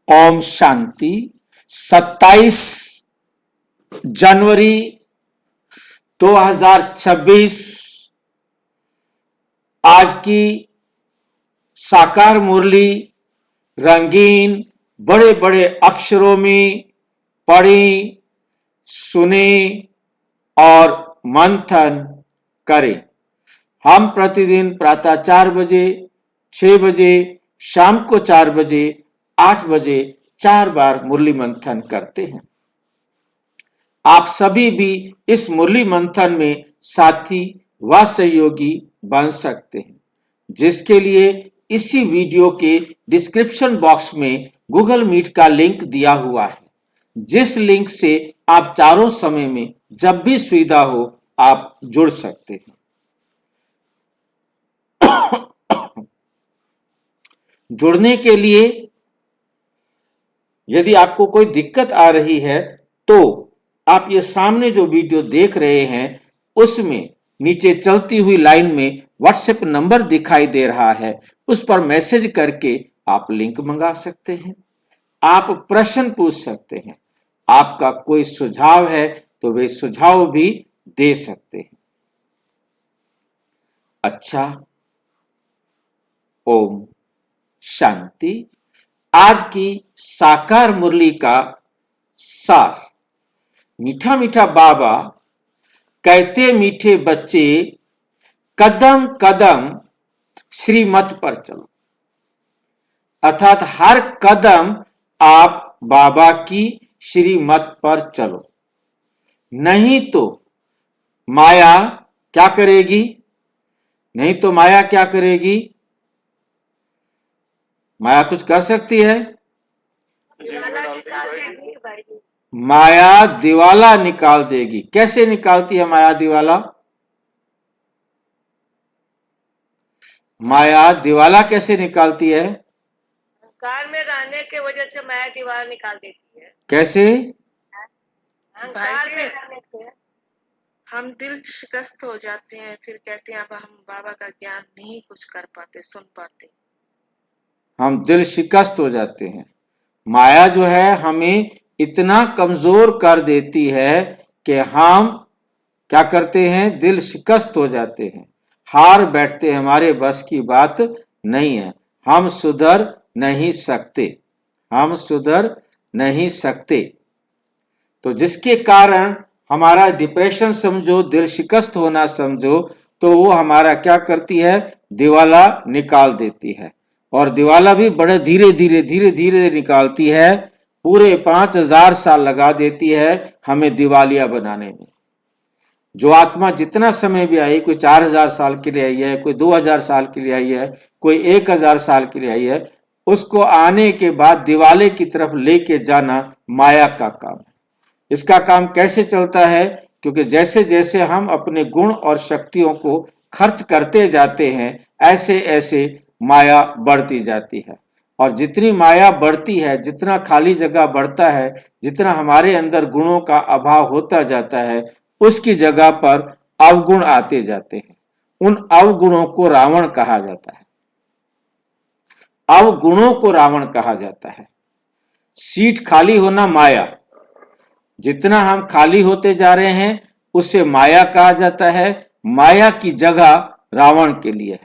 ओम शांति। 27 जनवरी 2026 आज की साकार मुरली रंगीन बड़े बड़े अक्षरों में पढ़ें, सुने और मंथन करें। हम प्रतिदिन प्रातः 4 बजे, 6 बजे, शाम को 4 बजे, 8 बजे 4 बार मुरली मंथन करते हैं। आप सभी भी इस मुरली मंथन में साथी व सहयोगी बन सकते हैं, जिसके लिए इसी वीडियो के डिस्क्रिप्शन बॉक्स में गूगल मीट का लिंक दिया हुआ है, जिस लिंक से आप चारों समय में जब भी सुविधा हो आप जुड़ सकते हैं। जुड़ने के लिए यदि आपको कोई दिक्कत आ रही है तो आप ये सामने जो वीडियो देख रहे हैं उसमें नीचे चलती हुई लाइन में व्हाट्सएप नंबर दिखाई दे रहा है, उस पर मैसेज करके आप लिंक मंगा सकते हैं। आप प्रश्न पूछ सकते हैं, आपका कोई सुझाव है तो वे सुझाव भी दे सकते हैं। अच्छा, ओम शांति। आज की साकार मुरली का सार। मीठा मीठा बाबा कहते मीठे बच्चे कदम कदम श्रीमत पर चलो, अर्थात हर कदम आप बाबा की श्रीमत पर चलो, नहीं तो माया क्या करेगी? नहीं तो माया क्या करेगी? माया कुछ कर सकती है? माया दिवाला निकाल देगी। कैसे निकालती है माया दिवाला? माया दिवाला कैसे निकालती है? अहंकार में रहने के वजह से माया दिवाला निकाल देती है। कैसे? अहंकार में रहने से हम दिल शिकस्त हो जाते हैं, फिर कहते हैं अब हम बाबा का ज्ञान नहीं कुछ कर पाते, सुन पाते। हम दिल शिकस्त हो जाते हैं। माया जो है हमें इतना कमजोर कर देती है कि हम क्या करते हैं? दिल शिकस्त हो जाते हैं, हार बैठते हैं, हमारे बस की बात नहीं है, हम सुधर नहीं सकते, हम सुधर नहीं सकते। तो जिसके कारण हमारा डिप्रेशन समझो, दिल शिकस्त होना समझो, तो वो हमारा क्या करती है? दिवाला निकाल देती है। और दिवाला भी बड़े धीरे धीरे धीरे धीरे निकालती है, पूरे 5000 साल लगा देती है हमें दिवालिया बनाने में। जो आत्मा जितना समय भी आई, कोई 4000 साल के लिए आई है, कोई 2000 साल के लिए आई है, कोई 1000 साल के लिए आई है, उसको आने के बाद दिवाले की तरफ लेके जाना माया का काम है। इसका काम कैसे चलता है? क्योंकि जैसे जैसे हम अपने गुण और शक्तियों को खर्च करते जाते हैं, ऐसे ऐसे माया बढ़ती जाती है। और जितनी माया बढ़ती है, जितना खाली जगह बढ़ता है, जितना हमारे अंदर गुणों का अभाव होता जाता है, उसकी जगह पर अवगुण आते जाते हैं। उन अवगुणों को रावण कहा जाता है। अवगुणों को रावण कहा जाता है। सीट खाली होना माया, जितना हम खाली होते जा रहे हैं उसे माया कहा जाता है। माया की जगह रावण के लिए है।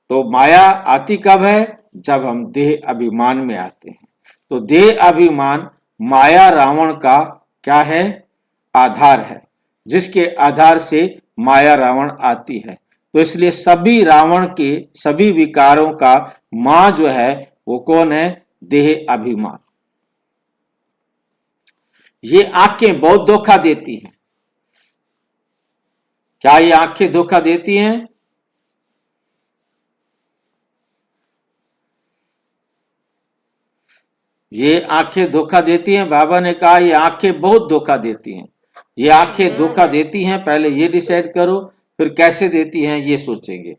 तो माया आती कब है? जब हम देह अभिमान में आते हैं। तो देह अभिमान माया रावण का क्या है? आधार है, जिसके आधार से माया रावण आती है। तो इसलिए सभी रावण के सभी विकारों का मां जो है वो कौन है? देह अभिमान। ये आंखें बहुत धोखा देती हैं। क्या ये आंखें धोखा देती हैं? ये आंखें धोखा देती हैं। बाबा ने कहा ये आंखें बहुत धोखा देती हैं। ये आंखें धोखा देती हैं, पहले ये डिसाइड करो, फिर कैसे देती हैं ये सोचेंगे।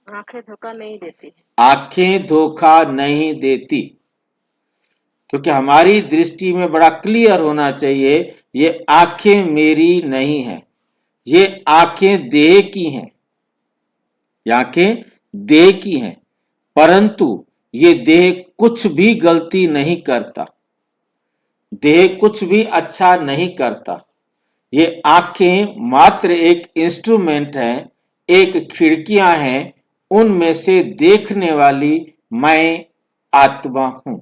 आंखें धोखा नहीं देती। आंखें धोखा नहीं देती, क्योंकि हमारी दृष्टि में बड़ा क्लियर होना चाहिए, ये आंखें मेरी नहीं है, ये आंखें देह की हैं, ये आंखें देह की हैं। परंतु ये देह कुछ भी गलती नहीं करता, देह कुछ भी अच्छा नहीं करता। ये आंखें मात्र एक इंस्ट्रूमेंट हैं, एक खिड़कियां हैं, उनमें से देखने वाली मैं आत्मा हूं।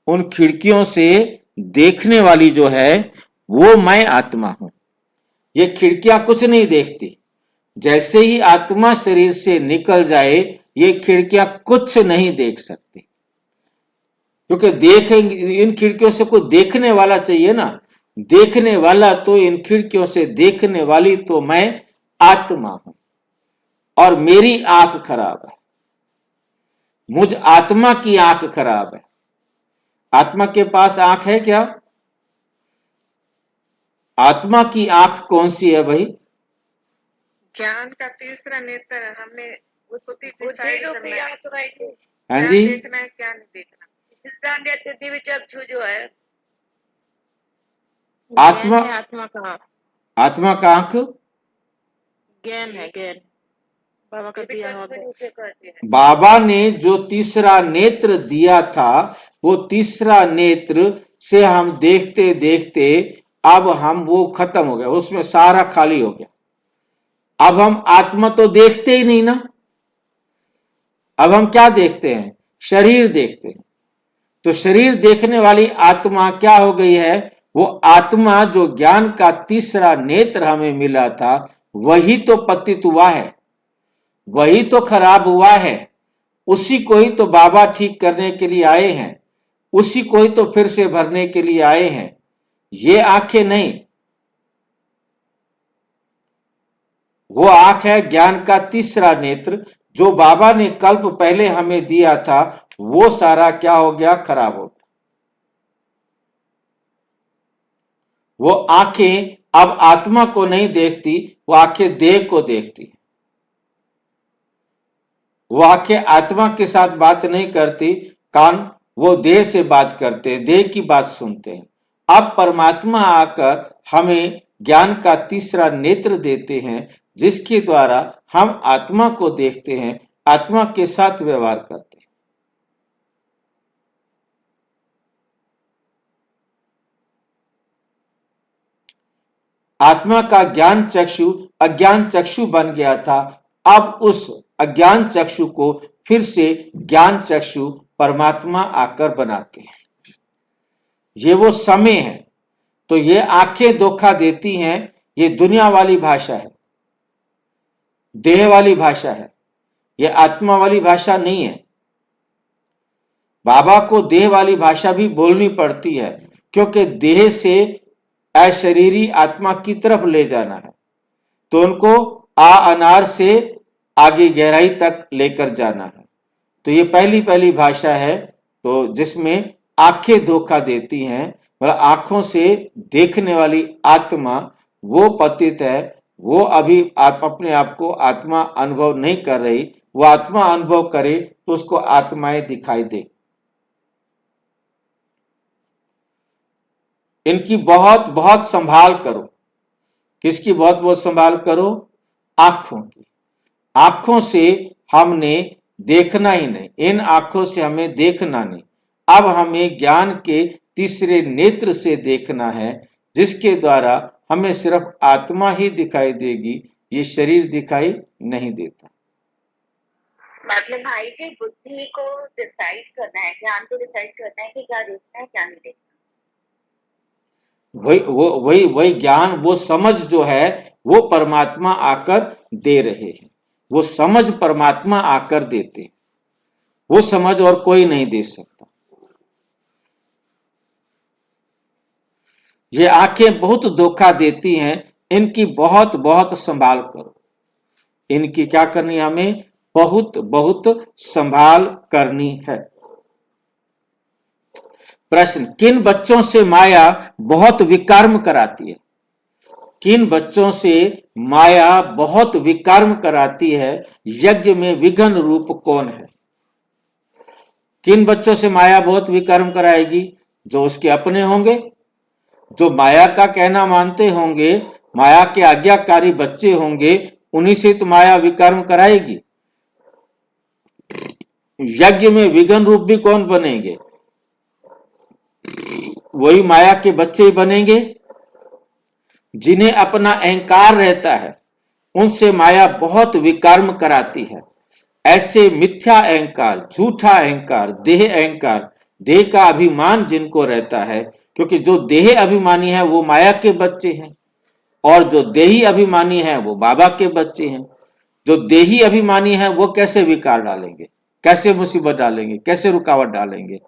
उन खिड़कियों से देखने वाली जो है वो मैं आत्मा हूं। ये खिड़कियां कुछ नहीं देखती। जैसे ही आत्मा शरीर से निकल जाए ये खिड़कियां कुछ नहीं देख सकती, क्योंकि देखेंगे इन खिड़कियों से कोई देखने वाला चाहिए ना। देखने वाला तो इन खिड़कियों से देखने वाली तो मैं आत्मा हूं और मेरी आंख खराब है। मुझ आत्मा की आंख खराब है। आत्मा के पास आंख है क्या? आत्मा की आंख कौन सी है भाई? ज्ञान का तीसरा नेत्र हमने खुद ही डिसाइड करना है, हाँ क्या जी, देखना है क्या नहीं देखना। तीसरा नेत्र दिव्य चक्षु जो है आत्मा ज्ञान है, आत्मा का आत्मा का आंख ज्ञान है, ज्ञान बाबा का दिया हुआ ज्ञान। बाबा ने जो तीसरा नेत्र दिया था वो तीसरा नेत्र से हम देखते देखते अब हम वो खत्म हो गया, उसमें सारा खाली हो गया। अब हम आत्मा तो देखते ही नहीं ना। अब हम क्या देखते हैं? शरीर देखते हैं। तो शरीर देखने वाली आत्मा क्या हो गई है? वो आत्मा जो ज्ञान का तीसरा नेत्र हमें मिला था वही तो पतित हुआ है, वही तो खराब हुआ है। उसी को ही तो बाबा ठीक करने के लिए आए हैं, उसी को ही तो फिर से भरने के लिए आए हैं। ये आंखें नहीं, वो आंख है ज्ञान का तीसरा नेत्र जो बाबा ने कल्प पहले हमें दिया था। वो सारा क्या हो गया? खराब हो गया। वो आंखें अब आत्मा को नहीं देखती, वो आंखें देह को देखती। वो आंखें आत्मा के साथ बात नहीं करती, कान वो देह से बात करते हैं, देह की बात सुनते हैं। अब परमात्मा आकर हमें ज्ञान का तीसरा नेत्र देते हैं जिसके द्वारा हम आत्मा को देखते हैं, आत्मा के साथ व्यवहार करते हैं। आत्मा का ज्ञान चक्षु अज्ञान चक्षु बन गया था। अब उस अज्ञान चक्षु को फिर से ज्ञान चक्षु परमात्मा आकर बनाते हैं। ये वो समय है। तो ये आंखें धोखा देती हैं, ये दुनिया वाली भाषा है, देह वाली भाषा है, ये आत्मा वाली भाषा नहीं है। बाबा को देह वाली भाषा भी बोलनी पड़ती है क्योंकि देह से अशरीरी आत्मा की तरफ ले जाना है। तो उनको अनार से आगे गहराई तक लेकर जाना है। तो ये पहली पहली भाषा है तो जिसमें आंखें धोखा देती हैं, मतलब आंखों से देखने वाली आत्मा वो पतित है। वो अभी आप अपने आप को आत्मा अनुभव नहीं कर रही। वो आत्मा अनुभव करे तो उसको आत्माएं दिखाई दे। इनकी बहुत बहुत संभाल करो। किसकी बहुत बहुत संभाल करो? आंखों की। आंखों से हमने देखना ही नहीं, इन आंखों से हमें देखना नहीं। अब हमें ज्ञान के तीसरे नेत्र से देखना है जिसके द्वारा हमें सिर्फ आत्मा ही दिखाई देगी, ये शरीर दिखाई नहीं देता। मतलब भाई जी बुद्धि को डिसाइड करना है, ज्ञान को डिसाइड करना है कि क्या देखना है क्या नहीं देखना। वही ज्ञान, वो समझ जो है वो परमात्मा आकर दे रहे हैं। वो समझ परमात्मा आकर देते हैं। वो समझ और कोई नहीं दे सकता। ये आंखें बहुत धोखा देती हैं, इनकी बहुत बहुत संभाल करो। इनकी क्या करनी है? हमें बहुत बहुत संभाल करनी है। प्रश्न, किन बच्चों से माया बहुत विकर्म कराती है? किन बच्चों से माया बहुत विकर्म कराती है? यज्ञ में विघ्न रूप कौन है? किन बच्चों से माया बहुत विकर्म कराएगी? जो उसके अपने होंगे, जो माया का कहना मानते होंगे, माया के आज्ञाकारी बच्चे होंगे, उन्हीं से तो माया विकर्म कराएगी। यज्ञ में विघ्न रूप भी कौन बनेंगे? वही माया के बच्चे ही बनेंगे। जिन्हें अपना अहंकार रहता है उनसे माया बहुत विकर्म कराती है। ऐसे मिथ्या अहंकार, झूठा अहंकार, देह का अभिमान जिनको रहता है, क्योंकि जो देह अभिमानी है वो माया के बच्चे हैं और जो देही अभिमानी है वो बाबा के बच्चे हैं। जो देही अभिमानी है वो कैसे विकार डालेंगे, कैसे मुसीबत डालेंगे, कैसे रुकावट डालेंगे?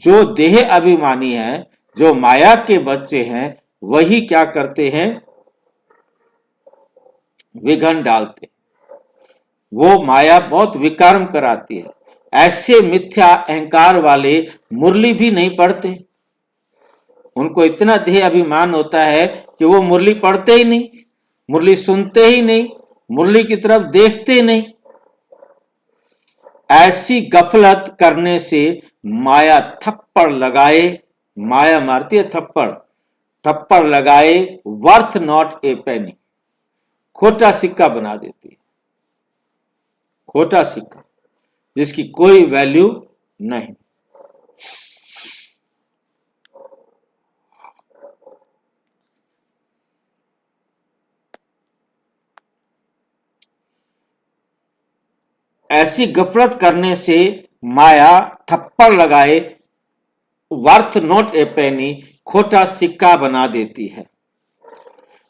जो देह अभिमानी है, जो माया के बच्चे हैं, वही क्या करते हैं? विघन डालते। वो माया बहुत विकर्म कराती है। ऐसे मिथ्या अहंकार वाले मुरली भी नहीं पढ़ते। उनको इतना देह अभिमान होता है कि वो मुरली पढ़ते ही नहीं, मुरली सुनते ही नहीं, मुरली की तरफ देखते नहीं। ऐसी गफलत करने से माया थप्पड़ लगाए, माया मारती है थप्पड़, थप्पड़ लगाए, वर्थ नॉट ए पेनी, खोटा सिक्का बना देती है। खोटा सिक्का जिसकी कोई वैल्यू नहीं। ऐसी गफलत करने से माया थप्पड़ लगाए, वर्थ नॉट ए पेनी, खोटा सिक्का बना देती है।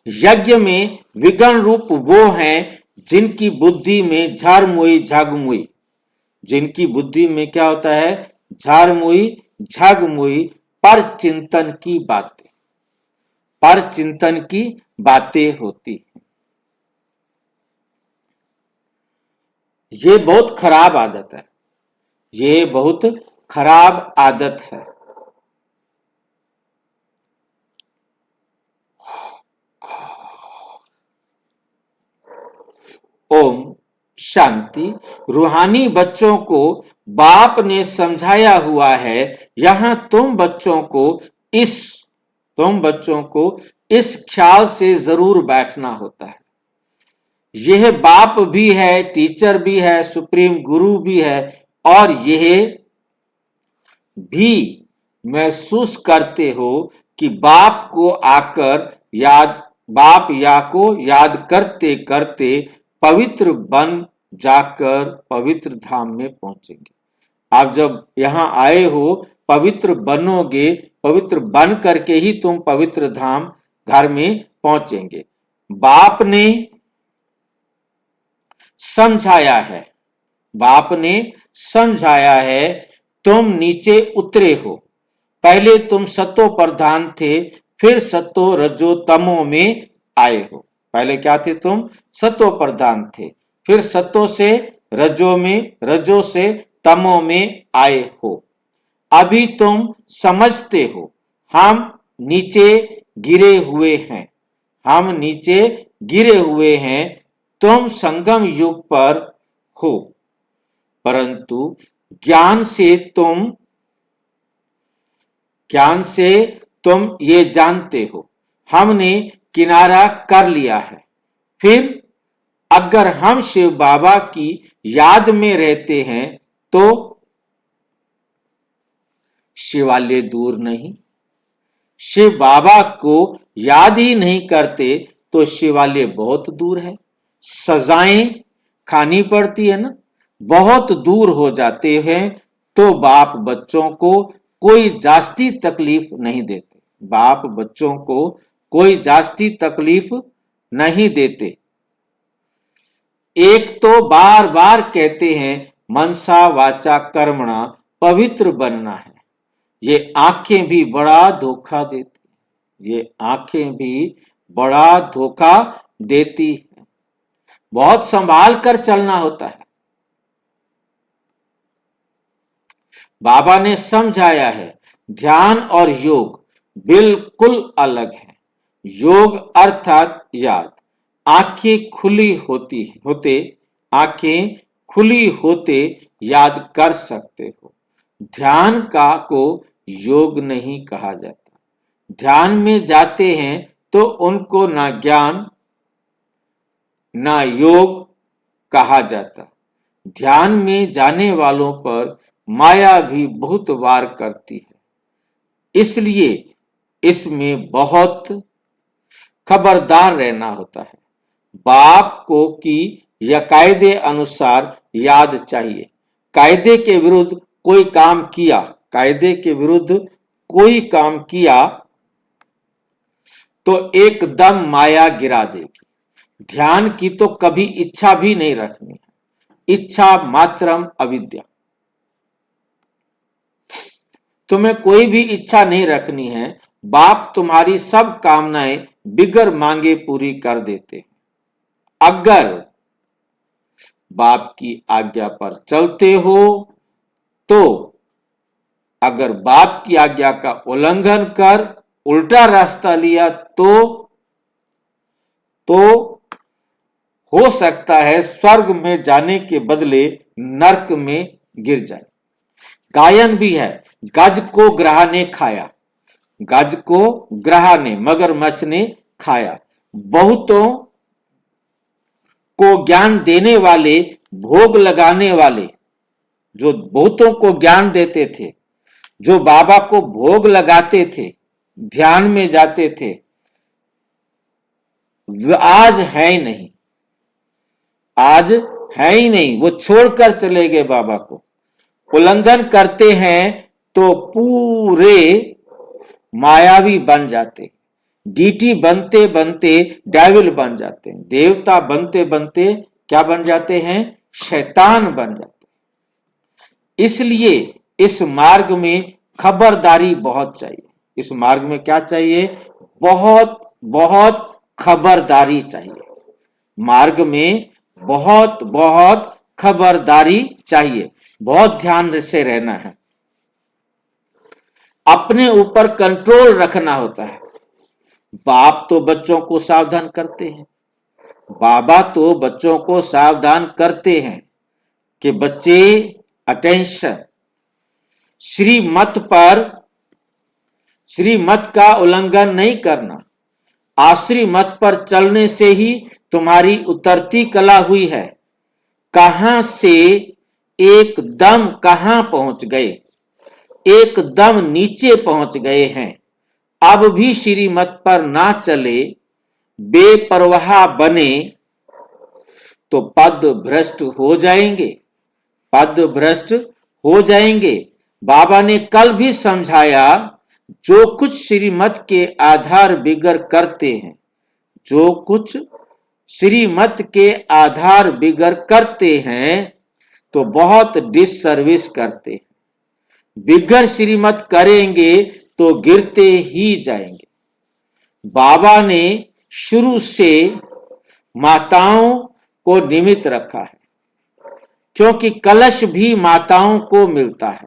यज्ञ में विघ्न रूप वो हैं जिनकी बुद्धि में झारमुई झागमुई, जिनकी बुद्धि में क्या होता है? झारमुई झागमुई, पर चिंतन की बातें, पर चिंतन की बातें होती हैं। ये बहुत खराब आदत है, ये बहुत खराब आदत है। ओम शांति। रूहानी बच्चों को बाप ने समझाया हुआ है, यहां तुम बच्चों को इस ख्याल से जरूर बैठना होता है। यह बाप भी है, टीचर भी है, सुप्रीम गुरु भी है, और यह भी महसूस करते हो कि बाप को याद करते करते पवित्र बन जाकर पवित्र धाम में पहुंचेंगे। आप जब यहां आए हो, पवित्र बनोगे, पवित्र बन करके ही तुम पवित्र धाम घर में पहुंचेंगे। बाप ने समझाया है, बाप ने समझाया है, तुम नीचे उतरे हो। पहले तुम सतो प्रधान थे, फिर सतो रजो तमो में आए हो। पहले क्या थे? तुम सतो प्रधान थे, फिर सतो से रजो में, रजो से तमो में आए हो। अभी तुम समझते हो हम नीचे गिरे हुए हैं, हम नीचे गिरे हुए हैं, तुम संगम युग पर हो, परंतु ज्ञान से तुम ये जानते हो हमने किनारा कर लिया है। फिर अगर हम शिव बाबा की याद में रहते हैं तो शिवालय दूर नहीं, शिव बाबा को याद ही नहीं करते तो शिवालय बहुत दूर है। सजाएं खानी पड़ती है ना, बहुत दूर हो जाते हैं, तो बाप बच्चों को कोई जास्ती तकलीफ नहीं देते, बाप बच्चों को कोई जास्ती तकलीफ नहीं देते। एक तो बार बार कहते हैं मनसा वाचा कर्मणा पवित्र बनना है। ये आंखें भी बड़ा धोखा देती, ये आंखें भी बड़ा धोखा देती है। बहुत संभाल कर चलना होता है। बाबा ने समझाया है ध्यान और योग बिल्कुल अलग है। योग अर्थात याद, आंखें खुली होते याद कर सकते हो। ध्यान को योग नहीं कहा जाता। ध्यान में जाते हैं तो उनको ना ज्ञान ना योग कहा जाता। ध्यान में जाने वालों पर माया भी बहुत वार करती है, इसलिए इसमें बहुत खबरदार रहना होता है। बाप को की या कायदे अनुसार याद चाहिए। कायदे के विरुद्ध कोई काम किया, कायदे के विरुद्ध कोई काम किया तो एकदम माया गिरा देगी। ध्यान की तो कभी इच्छा भी नहीं रखनी है। इच्छा मात्रम अविद्या। तुम्हें कोई भी इच्छा नहीं रखनी है। बाप तुम्हारी सब कामनाएं बिगर मांगे पूरी कर देते हैं। अगर बाप की आज्ञा पर चलते हो तो, अगर बाप की आज्ञा का उल्लंघन कर उल्टा रास्ता लिया तो हो सकता है स्वर्ग में जाने के बदले नरक में गिर जाए। गायन भी है, गज को ग्राह ने खाया। गज को ग्राह ने, मगरमच्छ ने खाया। बहुतों को ज्ञान देने वाले, भोग लगाने वाले, जो बहुतों को ज्ञान देते थे, जो बाबा को भोग लगाते थे, ध्यान में जाते थे, आज है ही नहीं। आज है ही नहीं। वो छोड़कर चले गए बाबा को। उल्लंघन करते हैं तो पूरे मायावी बन जाते, डीटी बनते बनते डेविल बन जाते हैं, देवता बनते बनते क्या बन जाते हैं? शैतान बन जाते। इसलिए इस मार्ग में खबरदारी बहुत चाहिए। इस मार्ग में क्या चाहिए? बहुत बहुत खबरदारी चाहिए। मार्ग में बहुत बहुत खबरदारी चाहिए। बहुत ध्यान से रहना है। अपने ऊपर कंट्रोल रखना होता है। बाप तो बच्चों को सावधान करते हैं, बाबा तो बच्चों को सावधान करते हैं कि बच्चे अटेंशन, श्रीमत का उल्लंघन नहीं करना। आश्री मत पर चलने से ही तुम्हारी उतरती कला हुई है। कहां से एकदम कहां पहुंच गए, एकदम नीचे पहुंच गए हैं। अब भी श्रीमत पर ना चले, बेपरवाह बने तो पद भ्रष्ट हो जाएंगे, पद भ्रष्ट हो जाएंगे। बाबा ने कल भी समझाया, जो कुछ श्रीमत के आधार बिगर करते हैं, जो कुछ श्रीमत के आधार बिगर करते हैं तो बहुत डिससर्विस करते हैं। बिगर श्रीमत करेंगे तो गिरते ही जाएंगे। बाबा ने शुरू से माताओं को निमित्त रखा है, क्योंकि कलश भी माताओं को मिलता है।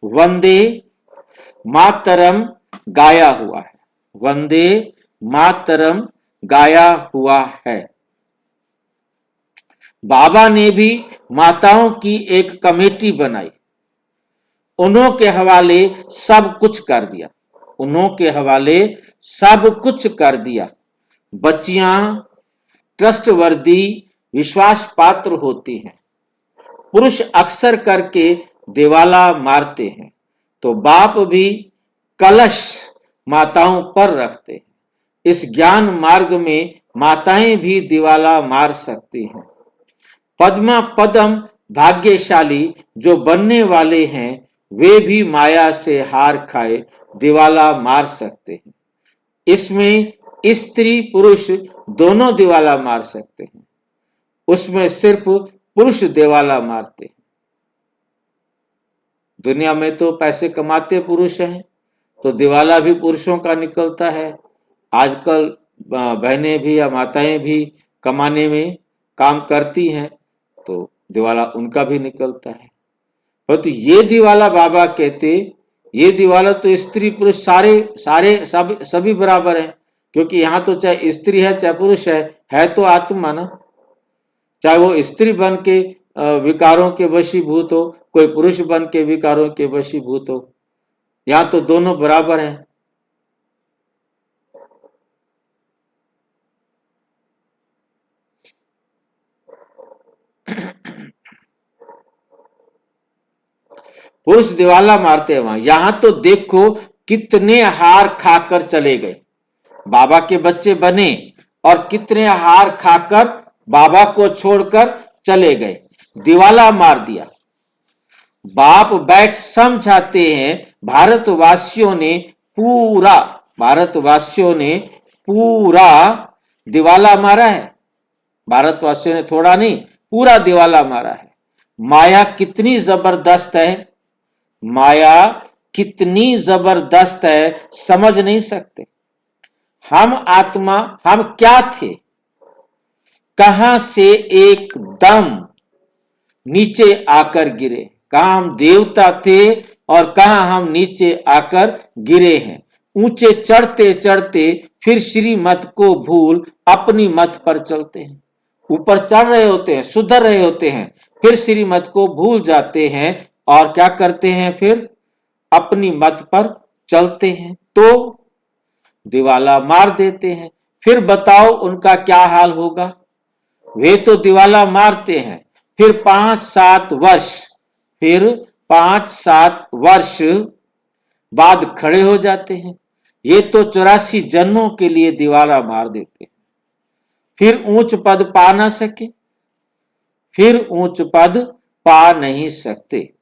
वंदे मातरम गाया हुआ है, वंदे मातरम गाया हुआ है। बाबा ने भी माताओं की एक कमेटी बनाई, उन्हों के हवाले सब कुछ कर दिया, उन्हों के हवाले सब कुछ कर दिया। बच्चियां ट्रस्टवर्दी, विश्वास पात्र होती हैं। पुरुष अक्सर करके दिवाला मारते हैं, तो बाप भी कलश माताओं पर रखते हैं। इस ज्ञान मार्ग में माताएं भी दिवाला मार सकती हैं। पद्मा पदम भाग्यशाली जो बनने वाले हैं, वे भी माया से हार खाए दिवाला मार सकते हैं। इसमें स्त्री पुरुष दोनों दिवाला मार सकते हैं, उसमें सिर्फ पुरुष दिवाला मारते हैं। दुनिया में तो पैसे कमाते पुरुष हैं, तो दिवाला भी पुरुषों का निकलता है। आजकल बहनें भी या माताएं भी कमाने में काम करती हैं, तो दिवाला उनका भी निकलता है। परंतु ये दिवाला बाबा कहते, ये दिवाला तो स्त्री पुरुष सारे सभी बराबर हैं, क्योंकि यहाँ तो चाहे स्त्री है चाहे पुरुष है तो आत्मा ना। चाहे वो स्त्री बन के विकारों के वशीभूत हो, कोई पुरुष बन के विकारों के वशीभूत हो, यहाँ तो दोनों बराबर हैं। पुरुष दिवाला मारते हैं वहां। यहां तो देखो कितने हार खाकर चले गए, बाबा के बच्चे बने और कितने हार खाकर बाबा को छोड़कर चले गए, दिवाला मार दिया। बाप बैठ समझाते हैं भारतवासियों ने पूरा दिवाला मारा है। भारतवासियों ने थोड़ा नहीं, पूरा दिवाला मारा है। माया कितनी जबरदस्त है, माया कितनी जबरदस्त है, समझ नहीं सकते। हम आत्मा, हम क्या थे, कहां से एकदम नीचे आकर गिरे। कहां हम देवता थे और कहां हम नीचे आकर गिरे हैं। ऊंचे चढ़ते चढ़ते फिर श्री मत को भूल अपनी मत पर चलते हैं। ऊपर चढ़ रहे होते हैं, सुधर रहे होते हैं, फिर श्री मत को भूल जाते हैं और क्या करते हैं, फिर अपनी मत पर चलते हैं तो दिवाला मार देते हैं। फिर बताओ उनका क्या हाल होगा। वे तो दिवाला मारते हैं, फिर 5-7 वर्ष बाद खड़े हो जाते हैं। ये तो 84 जन्मों के लिए दिवाला मार देते हैं। फिर ऊंच पद पा ना सके, फिर ऊंच पद पा नहीं सकते।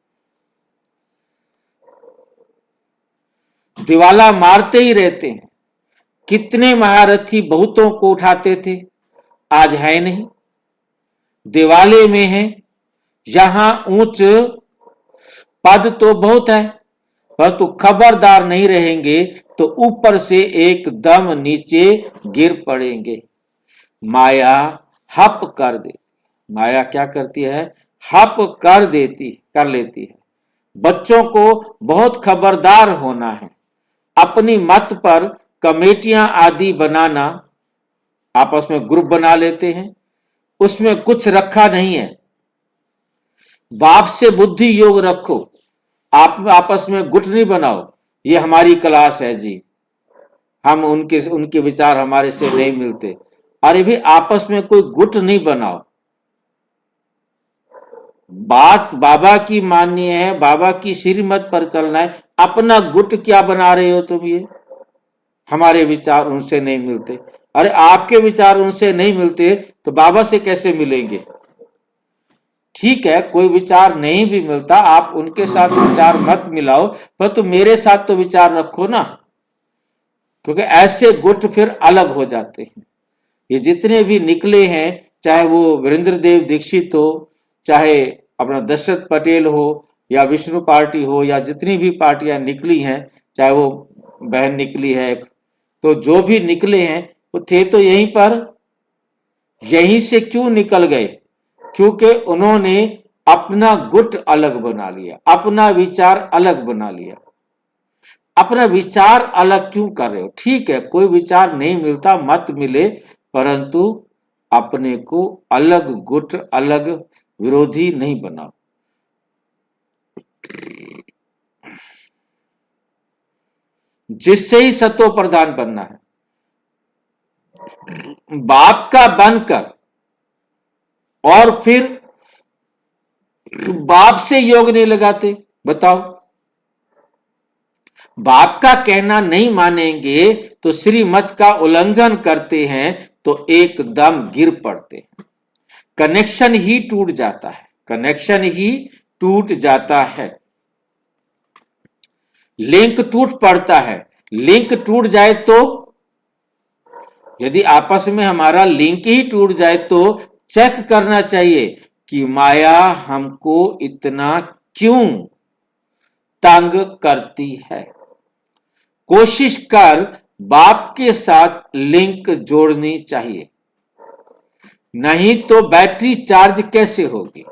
दिवाला मारते ही रहते हैं। कितने महारथी बहुतों को उठाते थे, आज है नहीं, दिवाले में है। यहां ऊंच पद तो बहुत है, परंतु खबरदार नहीं रहेंगे तो ऊपर से एकदम नीचे गिर पड़ेंगे। माया हप कर देती, माया क्या करती है, हप कर लेती है। बच्चों को बहुत खबरदार होना है। अपनी मत पर कमेटियां आदि बनाना, आपस में ग्रुप बना लेते हैं, उसमें कुछ रखा नहीं है। बाप से बुद्धि योग रखो, आप आपस में गुट नहीं बनाओ। ये हमारी क्लास है जी, हम उनके विचार हमारे से नहीं मिलते। अरे भी आपस में कोई गुट नहीं बनाओ। बात बाबा की माननी है, बाबा की श्रीमत पर चलना है। अपना गुट क्या बना रहे हो तुम? ये हमारे विचार उनसे नहीं मिलते। अरे आपके विचार उनसे नहीं मिलते तो बाबा से कैसे मिलेंगे? ठीक है, कोई विचार नहीं भी मिलता, आप उनके साथ विचार मत मिलाओ, पर तो मेरे साथ तो विचार रखो ना, क्योंकि ऐसे गुट फिर अलग हो जाते हैं। ये जितने भी निकले हैं, चाहे वो वीरेंद्र देव दीक्षित हो, चाहे अपना दशरथ पटेल हो, या विष्णु पार्टी हो, या जितनी भी पार्टियां निकली हैं, चाहे वो बहन निकली है, तो जो भी निकले हैं वो थे तो यहीं पर। यहीं से क्यों निकल गए? क्योंकि उन्होंने अपना गुट अलग बना लिया, अपना विचार अलग बना लिया। अपना विचार अलग क्यों कर रहे हो? ठीक है, कोई विचार नहीं मिलता, मत मिले, परंतु अपने को अलग गुट, अलग विरोधी नहीं बनाओ। जिससे ही सत्व प्रधान बनना है। बाप का बनकर और फिर बाप से योग नहीं लगाते, बताओ। बाप का कहना नहीं मानेंगे तो श्रीमत का उल्लंघन करते हैं तो एकदम गिर पड़ते हैं। कनेक्शन ही टूट जाता है, कनेक्शन ही टूट जाता है। लिंक टूट पड़ता है। लिंक टूट जाए तो, यदि आपस में हमारा लिंक ही टूट जाए तो चेक करना चाहिए कि माया हमको इतना क्यों तंग करती है। कोशिश कर बाप के साथ लिंक जोड़नी चाहिए, नहीं तो बैटरी चार्ज कैसे होगी?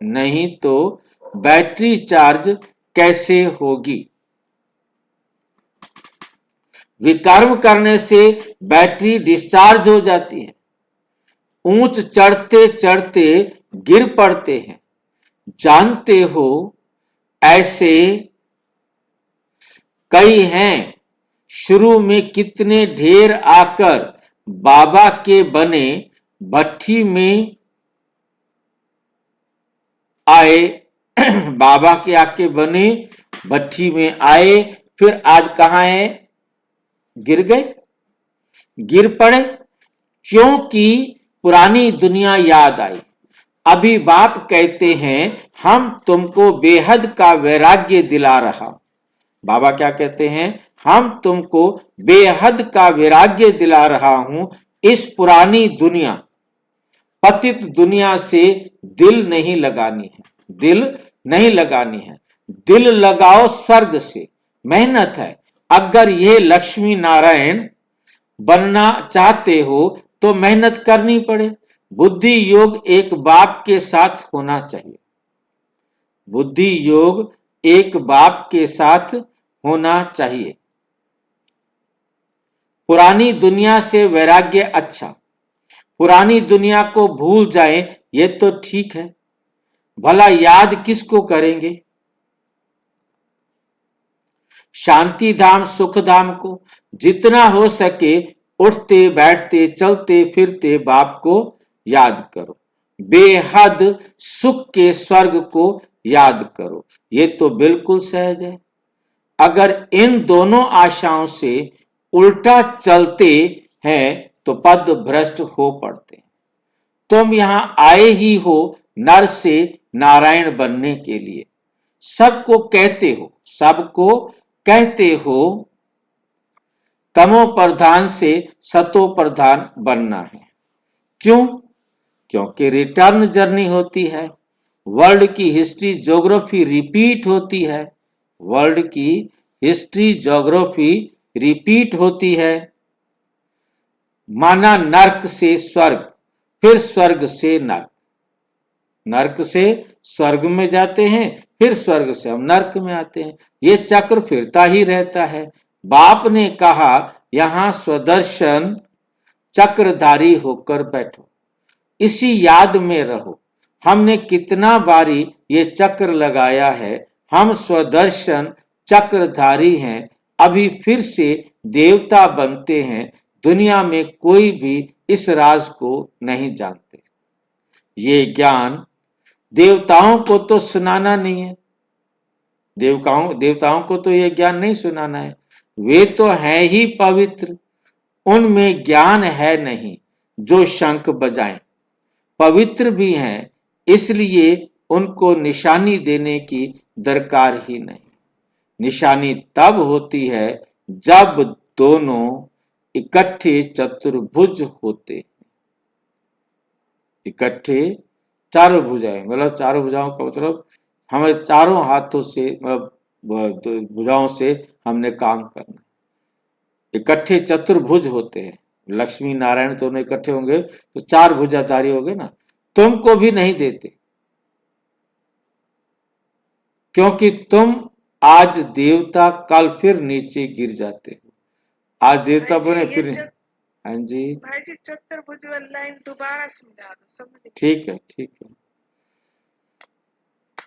नहीं तो बैटरी चार्ज कैसे होगी? विकर्म करने से बैटरी डिस्चार्ज हो जाती है। ऊंच चढ़ते चढ़ते गिर पड़ते हैं। जानते हो ऐसे कई हैं, शुरू में कितने ढेर आकर बाबा के बने, भट्ठी में आए बाबा की आंखें बनी, भट्ठी में आए, फिर आज कहाँ है? गिर गए, गिर पड़े, क्योंकि पुरानी दुनिया याद आई। अभी बाप कहते हैं हम तुमको बेहद का वैराग्य दिला रहा। बाबा क्या कहते हैं? हम तुमको बेहद का वैराग्य दिला रहा हूं। इस पुरानी दुनिया, पतित दुनिया से दिल नहीं लगानी है, दिल नहीं लगानी है। दिल लगाओ स्वर्ग से। मेहनत है। अगर ये लक्ष्मी नारायण बनना चाहते हो तो मेहनत करनी पड़े। बुद्धि योग एक बाप के साथ होना चाहिए। बुद्धि योग एक बाप के साथ होना चाहिए। पुरानी दुनिया से वैराग्य अच्छा। पुरानी दुनिया को भूल जाएं ये तो ठीक है, भला याद किसको करेंगे? शांति धाम सुख धाम को। जितना हो सके उठते बैठते चलते फिरते बाप को याद करो। बेहद सुख के स्वर्ग को याद करो। ये तो बिल्कुल सहज है। अगर इन दोनों आशाओं से उल्टा चलते हैं तो पद भ्रष्ट हो पड़ते। तुम यहां आए ही हो नर से नारायण बनने के लिए। सबको कहते हो, सबको कहते हो तमो प्रधान से सतो प्रधान बनना है। क्यों? क्योंकि रिटर्न जर्नी होती है। वर्ल्ड की हिस्ट्री ज्योग्राफी रिपीट होती है। वर्ल्ड की हिस्ट्री ज्योग्राफी रिपीट होती है। माना नर्क से स्वर्ग, फिर स्वर्ग से नर्क, नर्क से स्वर्ग में जाते हैं, फिर स्वर्ग से हम नर्क में आते हैं। ये चक्र फिरता ही रहता है। बाप ने कहा यहां स्वदर्शन चक्रधारी होकर बैठो, इसी याद में रहो। हमने कितना बारी ये चक्र लगाया है। हम स्वदर्शन चक्रधारी हैं। अभी फिर से देवता बनते हैं। दुनिया में कोई भी इस राज को नहीं जानते। ये ज्ञान देवताओं को तो सुनाना नहीं है। देवताओं को तो ये ज्ञान नहीं सुनाना है। वे तो हैं ही पवित्र, उनमें ज्ञान है नहीं जो शंख बजाएं। पवित्र भी हैं, इसलिए उनको निशानी देने की दरकार ही नहीं। निशानी तब होती है जब दोनों इकट्ठे चतुर्भुज होते। इकट्ठे चारों भुजाएं, मतलब चारों भुजाओं का मतलब हमें चारों हाथों से, मतलब भुजाओं से हमने काम करना। इकट्ठे चतुर्भुज होते हैं। लक्ष्मी नारायण दोनों इकट्ठे होंगे तो चार भुजाधारी हो गए ना। तुमको भी नहीं देते, क्योंकि तुम आज देवता कल फिर नीचे गिर जाते हो। आज देवता बने फिर। हाँ जी भाई जी, चतुर्भुज वाली लाइन दोबारा समझा दो, समझ। ठीक है, ठीक है।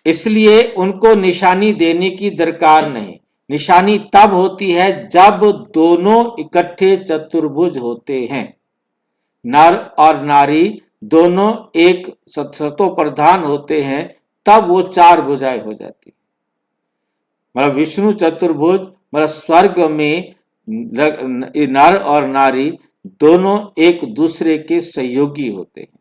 इसलिए उनको निशानी देने की दरकार नहीं। निशानी तब होती है जब दोनों इकट्ठे चतुर्भुज होते हैं। नर और नारी दोनों एक सतो प्रधान होते हैं, तब वो चार भुजाएं हो जाती। मतलब विष्णु चतुर्भुज, मतलब स्वर्ग में नर और नारी दोनों एक दूसरे के सहयोगी होते हैं।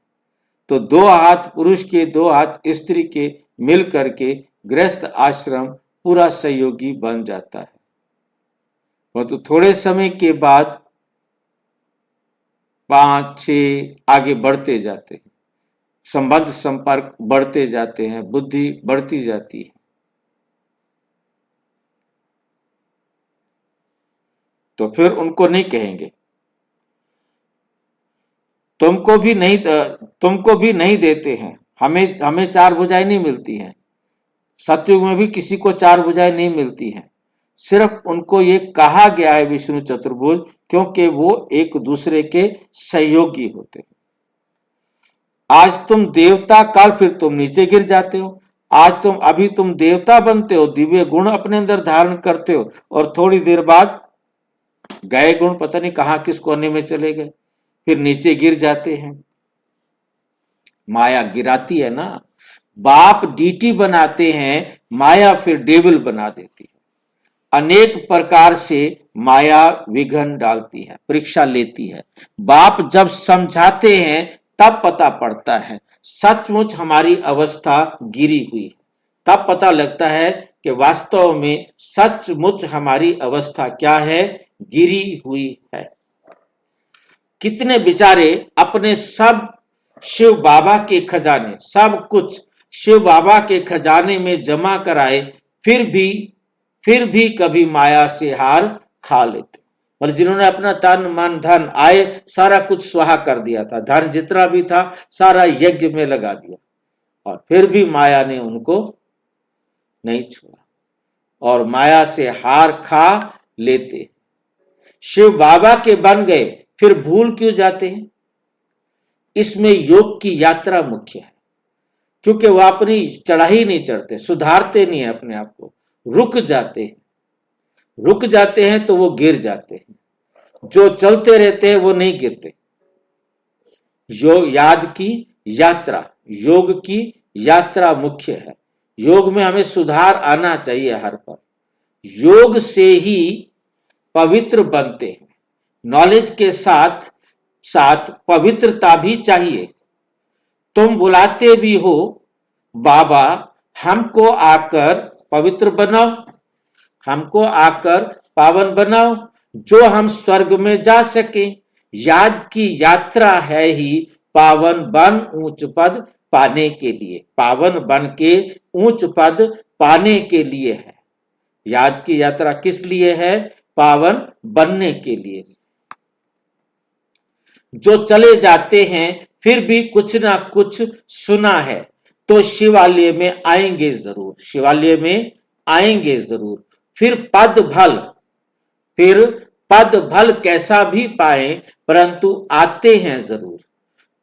तो दो हाथ पुरुष के, दो हाथ स्त्री के मिल करके गृहस्थ आश्रम पूरा सहयोगी बन जाता है। तो थोड़े समय के बाद 5-6 आगे बढ़ते जाते हैं, संबंध संपर्क बढ़ते जाते हैं, बुद्धि बढ़ती जाती है। तो फिर उनको नहीं कहेंगे तुमको भी नहीं देते हैं। हमें चार भुजाएं नहीं मिलती हैं। सतयुग में भी किसी को चार भुजाएं नहीं मिलती हैं। सिर्फ उनको ये कहा गया है विष्णु चतुर्भुज, क्योंकि वो एक दूसरे के सहयोगी होते हैं। आज तुम देवता, कल फिर तुम नीचे गिर जाते हो। अभी तुम देवता बनते हो, दिव्य गुण अपने अंदर धारण करते हो, और थोड़ी देर बाद गए गुण पता नहीं कहां किस कोने में चले गए, फिर नीचे गिर जाते हैं। माया गिराती है ना, बाप डीटी बनाते हैं, माया फिर डेविल बना देती है। अनेक प्रकार से माया विघ्न डालती है, परीक्षा लेती है। बाप जब समझाते हैं तब पता पड़ता है सचमुच हमारी अवस्था गिरी हुई है। तब पता लगता है कि वास्तव में सचमुच हमारी अवस्था क्या है, गिरी हुई है। कितने बेचारे अपने सब शिव बाबा के खजाने, सब कुछ शिव बाबा के खजाने में जमा कराए, फिर भी कभी माया से हार खा लेते। मतलब जिन्होंने अपना तन मन धन आय सारा कुछ स्वाहा कर दिया था, धन जितना भी था सारा यज्ञ में लगा दिया, और फिर भी माया ने उनको नहीं छोड़ा और माया से हार खा लेते। शिव बाबा के बन गए फिर भूल क्यों जाते हैं? इसमें योग की यात्रा मुख्य है, क्योंकि वह अपनी चढ़ाई नहीं चढ़ते, सुधारते नहीं है अपने आप को, रुक जाते हैं तो वो गिर जाते हैं। जो चलते रहते हैं वो नहीं गिरते। योग की यात्रा मुख्य है। योग में हमें सुधार आना चाहिए हर पल। योग से ही पवित्र बनते हैं। नॉलेज के साथ साथ पवित्रता भी चाहिए। तुम बुलाते भी हो बाबा हमको आकर पवित्र बनाओ, हमको आकर पावन बनाओ, जो हम स्वर्ग में जा सके। याद की यात्रा है ही पावन बन ऊंच पद पाने के लिए, पावन बन के ऊंच पद पाने के लिए है। याद की यात्रा किस लिए है? पावन बनने के लिए। जो चले जाते हैं फिर भी कुछ ना कुछ सुना है तो शिवालय में आएंगे जरूर, शिवालय में आएंगे जरूर। फिर पद भल कैसा भी पाए परंतु आते हैं जरूर।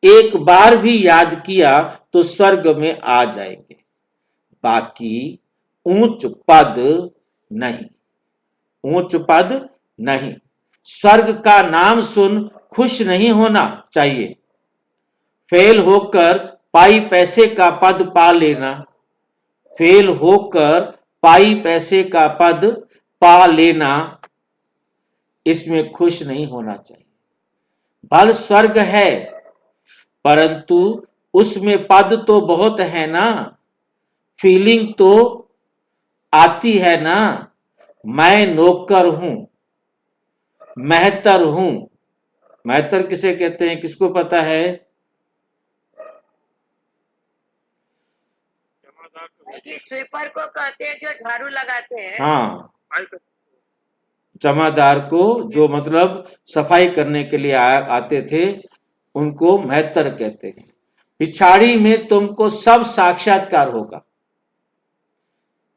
एक बार भी याद किया तो स्वर्ग में आ जाएंगे, बाकी ऊंच पद नहीं, ऊंच पद नहीं। स्वर्ग का नाम सुन खुश नहीं होना चाहिए। फेल होकर पाई पैसे का पद पा लेना, फेल होकर पाई पैसे का पद पा लेना, इसमें खुश नहीं होना चाहिए। भल स्वर्ग है परंतु उसमें पद तो बहुत है ना, फीलिंग तो आती है ना, मैं नौकर हूं, मेहतर हूं। मेहतर किसे कहते हैं, किसको पता है? स्वीपर को कहते हैं जो झाड़ू लगाते हैं। हाँ, जमादार को, जो मतलब सफाई करने के लिए आते थे, उनको मेहतर कहते हैं। पिछाड़ी में तुमको सब साक्षात्कार होगा।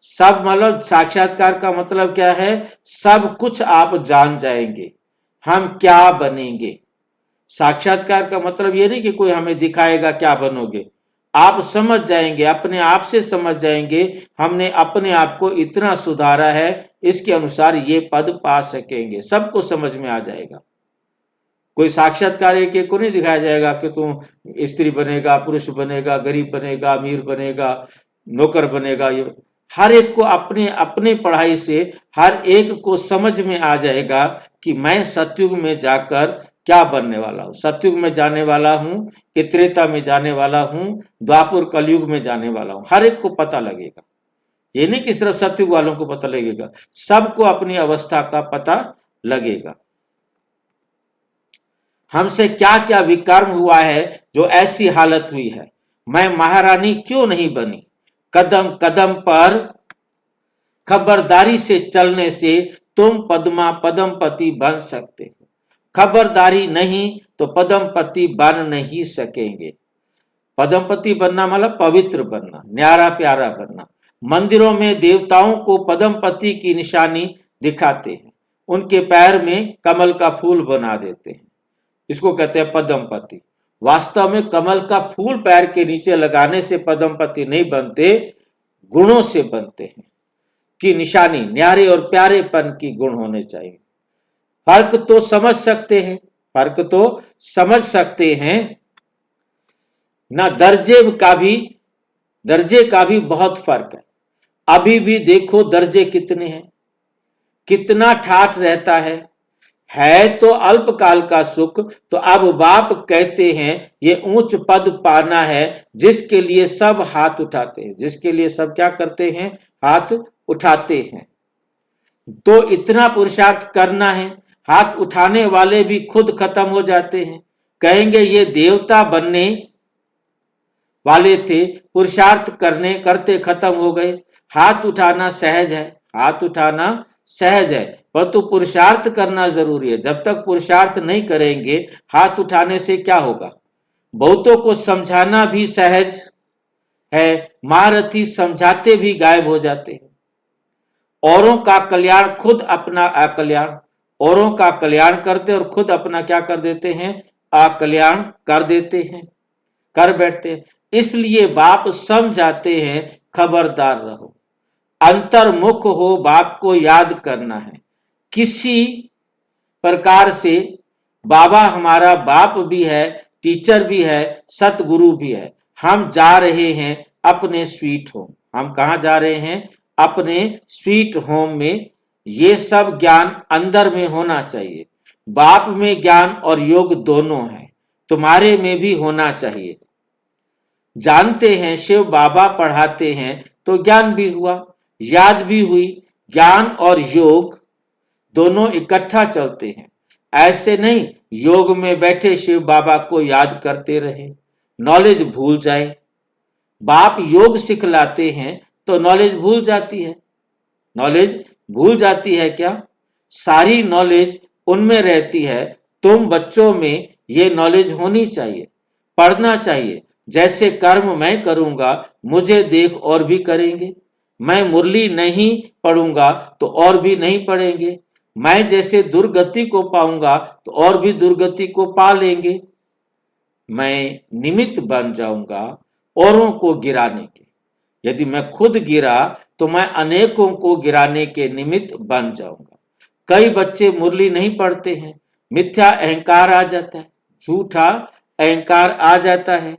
सब मतलब साक्षात्कार का मतलब क्या है? सब कुछ आप जान जाएंगे, हम क्या बनेंगे। साक्षात्कार का मतलब ये नहीं कि कोई हमें दिखाएगा क्या बनोगे, आप समझ जाएंगे, अपने आप से समझ जाएंगे हमने अपने आप को इतना सुधारा है, इसके अनुसार ये पद पा सकेंगे, सबको समझ में आ जाएगा। कोई साक्षात्कार एक को नहीं दिखाया जाएगा कि तू स्त्री बनेगा, पुरुष बनेगा, गरीब बनेगा, अमीर बनेगा, नौकर बनेगा। ये हर एक को अपने अपने पढ़ाई से हर एक को समझ में आ जाएगा कि मैं सतयुग में जाकर क्या बनने वाला हूं, सतयुग में जाने वाला हूं कि त्रेता में जाने वाला हूं, द्वापर कलयुग में जाने वाला हूं। हर एक को पता लगेगा। ये नहीं कि सिर्फ सतयुग वालों को पता लगेगा, सबको अपनी अवस्था का पता लगेगा। हमसे क्या क्या विकर्म हुआ है जो ऐसी हालत हुई है। मैं महारानी क्यों नहीं बनी? कदम कदम पर खबरदारी से चलने से तुम पदमपति बन सकते हो। खबरदारी नहीं तो पदमपति बन नहीं सकेंगे। पदमपति बनना मतलब पवित्र बनना, न्यारा प्यारा बनना। मंदिरों में देवताओं को पदमपति की निशानी दिखाते हैं, उनके पैर में कमल का फूल बना देते हैं, इसको कहते हैं पदमपति। वास्तव में कमल का फूल पैर के नीचे लगाने से पदमपति नहीं बनते, गुणों से बनते हैं। की निशानी न्यारे और प्यारेपन की गुण होने चाहिए। फर्क तो समझ सकते हैं, फर्क तो समझ सकते हैं। न दर्जे का भी दर्जे का भी बहुत फर्क है। अभी भी देखो दर्जे कितने हैं, कितना ठाठ रहता है तो अल्पकाल का सुख। तो अब बाप कहते हैं ये ऊंच पद पाना है जिसके लिए सब हाथ उठाते हैं, जिसके लिए सब क्या करते हैं, हाथ उठाते हैं। तो इतना पुरुषार्थ करना है, हाथ उठाने वाले भी खुद खत्म हो जाते हैं, कहेंगे ये देवता बनने वाले थे, पुरुषार्थ करते खत्म हो गए। हाथ उठाना सहज है, हाथ उठाना सहज है, परंतु पुरुषार्थ करना जरूरी है। जब तक पुरुषार्थ नहीं करेंगे हाथ उठाने से क्या होगा। बहुतों को समझाना भी सहज है, महारथी समझाते भी गायब हो जाते हैं। औरों का कल्याण खुद अपना अकल्याण, औरों का कल्याण करते और खुद अपना क्या कर देते हैं, अकल्याण कर देते हैं, कर बैठते हैं। इसलिए बाप समझाते हैं खबरदार रहो, अंतर्मुख हो, बाप को याद करना है। किसी प्रकार से बाबा हमारा बाप भी है, टीचर भी है, सतगुरु भी है। हम जा रहे हैं अपने स्वीट होम। हम कहाँ जा रहे हैं, अपने स्वीट होम में। ये सब ज्ञान अंदर में होना चाहिए। बाप में ज्ञान और योग दोनों है, तुम्हारे में भी होना चाहिए। जानते हैं शिव बाबा पढ़ाते हैं तो ज्ञान भी हुआ, याद भी हुई। ज्ञान और योग दोनों इकट्ठा चलते हैं। ऐसे नहीं योग में बैठे शिव बाबा को याद करते रहे, नॉलेज भूल जाए। बाप योग सिखलाते हैं तो नॉलेज भूल जाती है। नॉलेज भूल जाती है क्या, सारी नॉलेज उनमें रहती है। तुम बच्चों में ये नॉलेज होनी चाहिए, पढ़ना चाहिए। जैसे कर्म मैं करूंगा मुझे देख और भी करेंगे। मैं मुरली नहीं पढ़ूंगा तो और भी नहीं पढ़ेंगे। मैं जैसे दुर्गति को पाऊंगा तो और भी दुर्गति को पा लेंगे। मैं निमित्त बन जाऊंगा औरों को गिराने के। यदि मैं खुद गिरा तो मैं अनेकों को गिराने के निमित्त बन जाऊंगा। कई बच्चे मुरली नहीं पढ़ते हैं, मिथ्या अहंकार आ जाता है, झूठा अहंकार आ जाता है,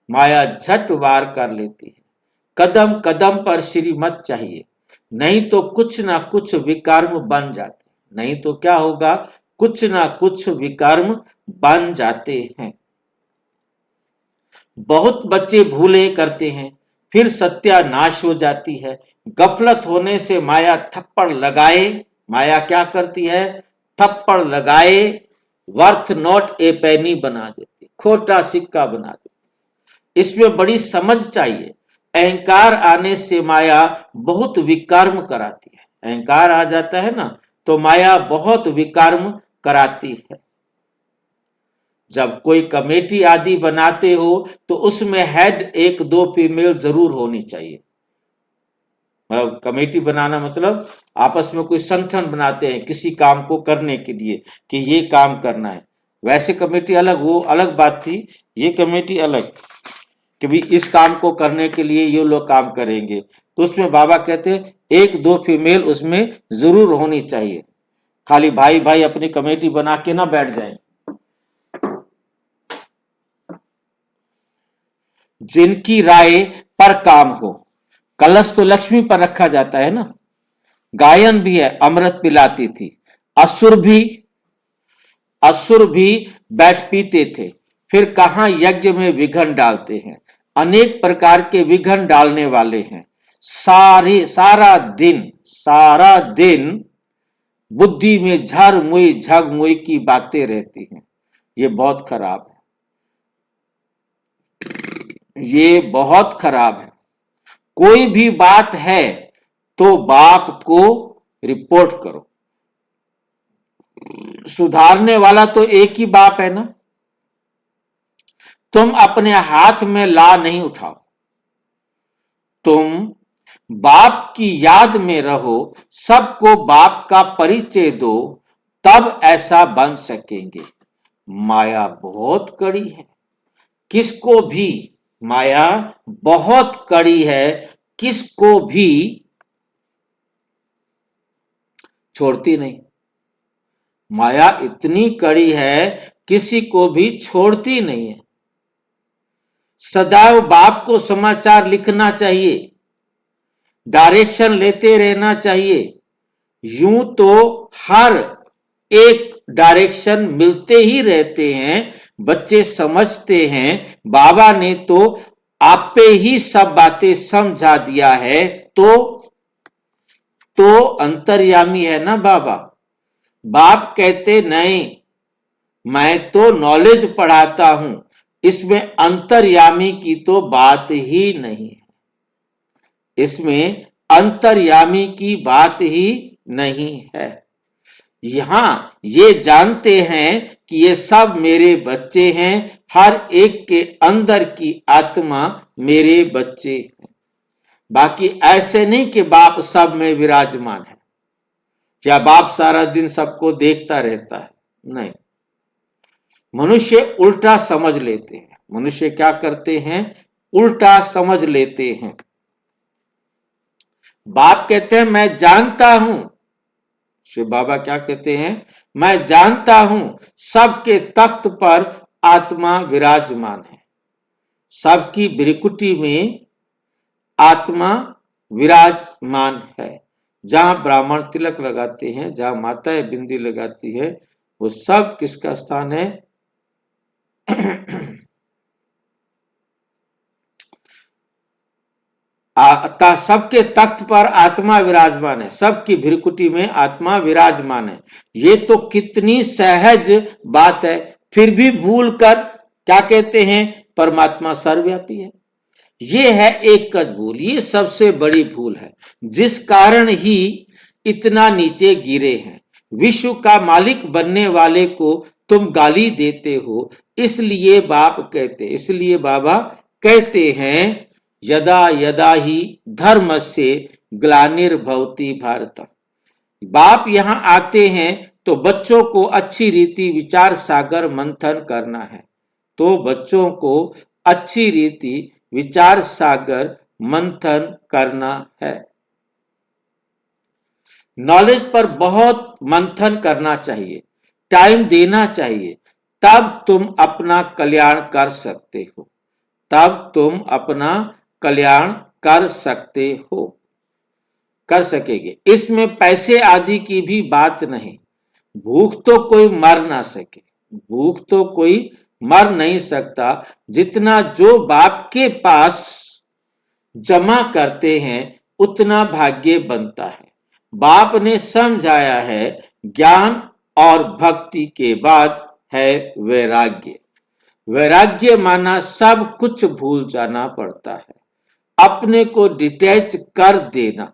माया झट वार कर लेती है। कदम कदम पर श्रीमत चाहिए, नहीं तो कुछ ना कुछ विकर्म बन जाते, नहीं तो क्या होगा, कुछ ना कुछ विकर्म बन जाते हैं। बहुत बच्चे भूले करते हैं, फिर सत्यानाश हो जाती है। गफलत होने से माया थप्पड़ लगाए, माया क्या करती है, थप्पड़ लगाए, वर्थ नॉट ए पैनी बना देती, खोटा सिक्का बना देती। इसमें बड़ी समझ चाहिए। अहंकार आने से माया बहुत विकर्म कराती है। अहंकार आ जाता है ना तो माया बहुत विकर्म कराती है। जब कोई कमेटी आदि बनाते हो तो उसमें हेड एक दो फीमेल जरूर होनी चाहिए। मतलब कमेटी बनाना मतलब आपस में कोई संगठन बनाते हैं किसी काम को करने के लिए कि ये काम करना है। वैसे कमेटी अलग, वो अलग बात थी, ये कमेटी अलग कि भी इस काम को करने के लिए ये लोग काम करेंगे। तो उसमें बाबा कहते हैं एक दो फीमेल उसमें जरूर होनी चाहिए। खाली भाई भाई अपनी कमेटी बना के ना बैठ जाएं। जिनकी राय पर काम हो। कलश तो लक्ष्मी पर रखा जाता है ना। गायन भी है, अमृत पिलाती थी। असुर भी बैठ पीते थे। फिर कहां यज्ञ में विघन डालते हैं। अनेक प्रकार के विघन डालने वाले हैं। सारा दिन बुद्धि में झर मुई झग मुई की बातें रहती हैं। ये बहुत खराब है, ये बहुत खराब है। कोई भी बात है तो बाप को रिपोर्ट करो। सुधारने वाला तो एक ही बाप है ना। तुम अपने हाथ में ला नहीं उठाओ, तुम बाप की याद में रहो, सबको बाप का परिचय दो, तब ऐसा बन सकेंगे। माया बहुत कड़ी है, किसको भी माया बहुत कड़ी है, किसको भी छोड़ती नहीं। माया इतनी कड़ी है किसी को भी छोड़ती नहीं है। सदैव बाप को समाचार लिखना चाहिए, डायरेक्शन लेते रहना चाहिए। यूं तो हर एक डायरेक्शन मिलते ही रहते हैं, बच्चे समझते हैं बाबा ने तो आप पे ही सब बातें समझा दिया है, तो अंतर्यामी है ना बाबा। बाप कहते नहीं, मैं तो नॉलेज पढ़ाता हूं, इसमें अंतर्यामी की तो बात ही नहीं है, इसमें अंतर्यामी की बात ही नहीं है। यहां ये जानते हैं कि ये सब मेरे बच्चे हैं, हर एक के अंदर की आत्मा मेरे बच्चे हैं। बाकी ऐसे नहीं कि बाप सब में विराजमान है या बाप सारा दिन सबको देखता रहता है, नहीं। मनुष्य उल्टा समझ लेते हैं। मनुष्य क्या करते हैं? उल्टा समझ लेते हैं। बाप कहते हैं मैं जानता हूं, शिव बाबा क्या कहते हैं? मैं जानता हूं सबके तख्त पर आत्मा विराजमान है, सबकी भ्रिकुटी में आत्मा विराजमान है। जहां ब्राह्मण तिलक लगाते हैं, जहां माताएं बिंदी लगाती है, वो सब किसका स्थान है? सबके तख्त पर आत्मा विराजमान है, सबकी भ्रिकुटी में आत्मा विराजमान है। ये तो कितनी सहज बात है, फिर भी भूल कर क्या कहते हैं? परमात्मा सर्वव्यापी है। ये है एक भूल, ये सबसे बड़ी भूल है, जिस कारण ही इतना नीचे गिरे हैं। विश्व का मालिक बनने वाले को तुम गाली देते हो, इसलिए बाबा कहते हैं यदा यदा ही धर्म से ग्लानिर्भवति भारत। बाप यहां आते हैं तो बच्चों को अच्छी रीति विचार सागर मंथन करना है, तो बच्चों को अच्छी रीति विचार सागर मंथन करना है। नॉलेज पर बहुत मंथन करना चाहिए, टाइम देना चाहिए, तब तुम अपना कल्याण कर सकते हो, तब तुम अपना कल्याण कर सकते हो, कर सकेंगे। इसमें पैसे आदि की भी बात नहीं। भूख तो कोई मर ना सके, भूख तो कोई मर नहीं सकता। जितना जो बाप के पास जमा करते हैं उतना भाग्य बनता है। बाप ने समझाया है ज्ञान और भक्ति के बाद है वैराग्य। वैराग्य माना सब कुछ भूल जाना पड़ता है, अपने को डिटैच कर देना,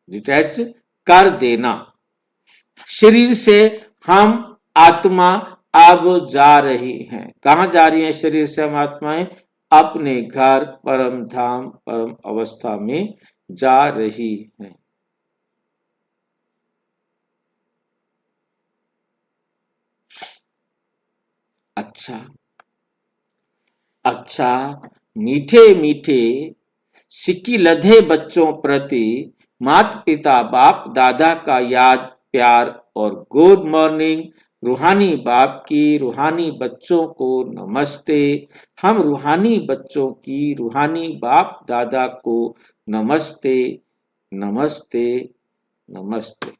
डिटैच कर देना। शरीर से हम आत्मा अब जा रही हैं। कहां जा रही हैं शरीर से हम आत्माएं? अपने घर परम धाम परम अवस्था में जा रही हैं। अच्छा, मीठे मीठे सिक्की लधे बच्चों प्रति माता पिता बाप दादा का याद प्यार और गुड मॉर्निंग। रूहानी बाप की रूहानी बच्चों को नमस्ते। हम रूहानी बच्चों की रूहानी बाप दादा को नमस्ते नमस्ते नमस्ते।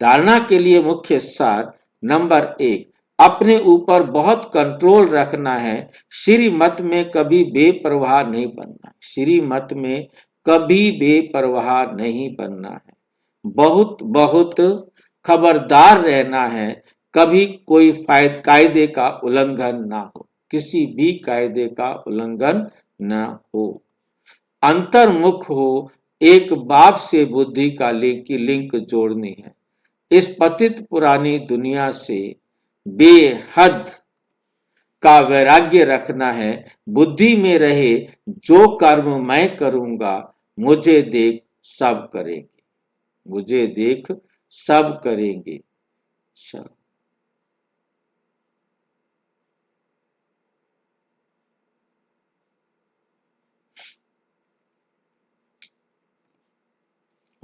धारणा के लिए मुख्य सार नंबर 1, अपने ऊपर बहुत कंट्रोल रखना है। श्रीमत में कभी बेपरवाह नहीं बनना, श्रीमत में कभी बेपरवाह नहीं बनना है। बहुत बहुत खबरदार रहना है, कभी कोई कायदे का उल्लंघन ना हो, किसी भी कायदे का उल्लंघन ना हो। अंतर्मुख हो, एक बाप से बुद्धि का लिंक जोड़नी है। इस पतित पुरानी दुनिया से बेहद का वैराग्य रखना है। बुद्धि में रहे जो कर्म मैं करूंगा मुझे देख सब करेंगे, मुझे देख सब करेंगे।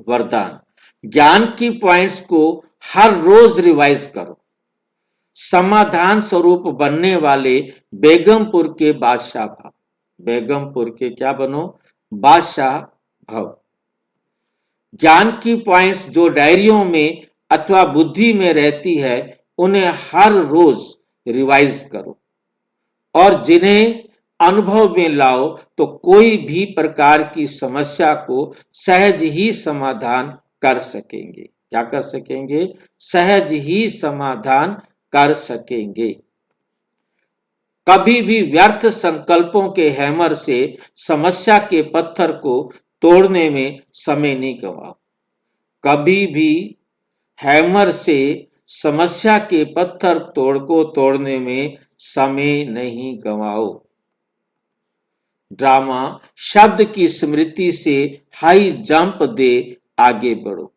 वरदान, ज्ञान की पॉइंट्स को हर रोज रिवाइज करो। समाधान स्वरूप बनने वाले बेगमपुर के बादशाह भव। बेगमपुर के क्या बनो? बादशाह भव। ज्ञान की पॉइंट्स जो डायरियों में अथवा बुद्धि में रहती है उन्हें हर रोज रिवाइज करो और जिन्हें अनुभव में लाओ तो कोई भी प्रकार की समस्या को सहज ही समाधान कर सकेंगे। क्या कर सकेंगे? सहज ही समाधान कर सकेंगे। कभी भी व्यर्थ संकल्पों के हैमर से समस्या के पत्थर को तोड़ने में समय नहीं गवाओ। कभी भी हैमर से समस्या के पत्थर तोड़ने में समय नहीं गवाओ। ड्रामा शब्द की स्मृति से हाई जंप दे आगे बढ़ो,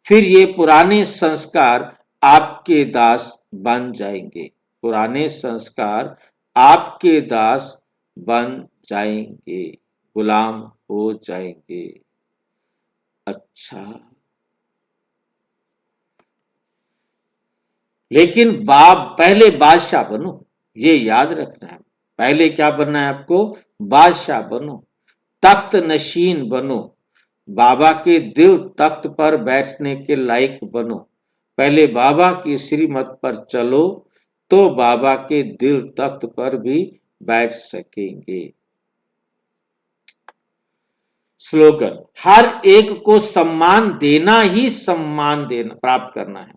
फिर ये पुराने संस्कार आपके दास बन जाएंगे। पुराने संस्कार आपके दास बन जाएंगे, गुलाम हो जाएंगे। अच्छा, लेकिन पहले बादशाह बनो, ये याद रखना है। पहले क्या बनना है आपको? बादशाह बनो, तख्त नशीन बनो, बाबा के दिल तख्त पर बैठने के लायक बनो। पहले बाबा की श्रीमत पर चलो तो बाबा के दिल तख्त पर भी बैठ सकेंगे। स्लोगन, हर एक को सम्मान देना ही सम्मान देना प्राप्त करना है।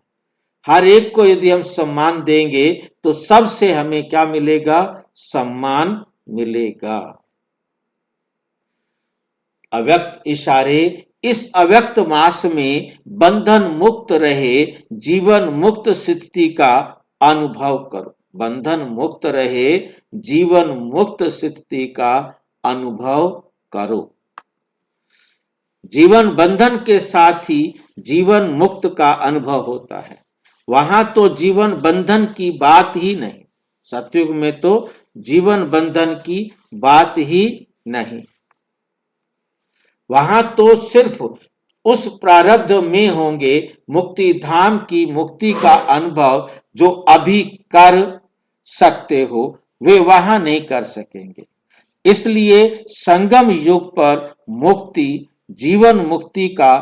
हर एक को यदि हम सम्मान देंगे तो सबसे हमें क्या मिलेगा? सम्मान मिलेगा। अव्यक्त इशारे, इस अव्यक्त मास में बंधन मुक्त रहे, जीवन मुक्त स्थिति का अनुभव करो। बंधन मुक्त रहे, जीवन मुक्त स्थिति का अनुभव करो। जीवन बंधन के साथ ही जीवन मुक्त का अनुभव होता है। वहां तो जीवन बंधन की बात ही नहीं, सतयुग में तो जीवन बंधन की बात ही नहीं। वहां तो सिर्फ उस प्रारब्ध में होंगे मुक्ति धाम की मुक्ति का अनुभव जो अभी कर सकते हो, वे वहां नहीं कर सकेंगे। इसलिए संगम युग पर मुक्ति, जीवन मुक्ति का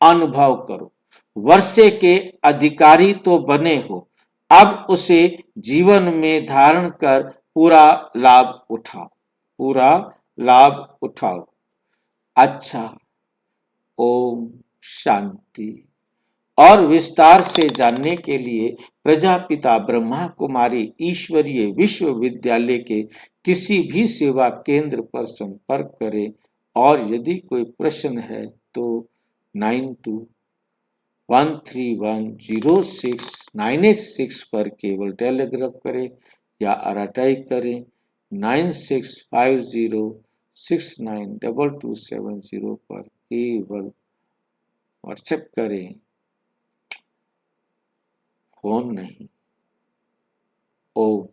अनुभव करो। वर्षे के अधिकारी तो बने हो, अब उसे जीवन में धारण कर पूरा लाभ उठाओ, पूरा लाभ उठाओ। अच्छा, ओम शांति। और विस्तार से जानने के लिए प्रजापिता ब्रह्मा कुमारी ईश्वरीय विश्वविद्यालय के किसी भी सेवा केंद्र पर संपर्क करें और यदि कोई प्रश्न है तो 9213106986 पर केवल टेलीग्राफ करें या आरटीआई करें 9650692270 पर केवल व्हाट्सएप करें, फोन नहीं। ओम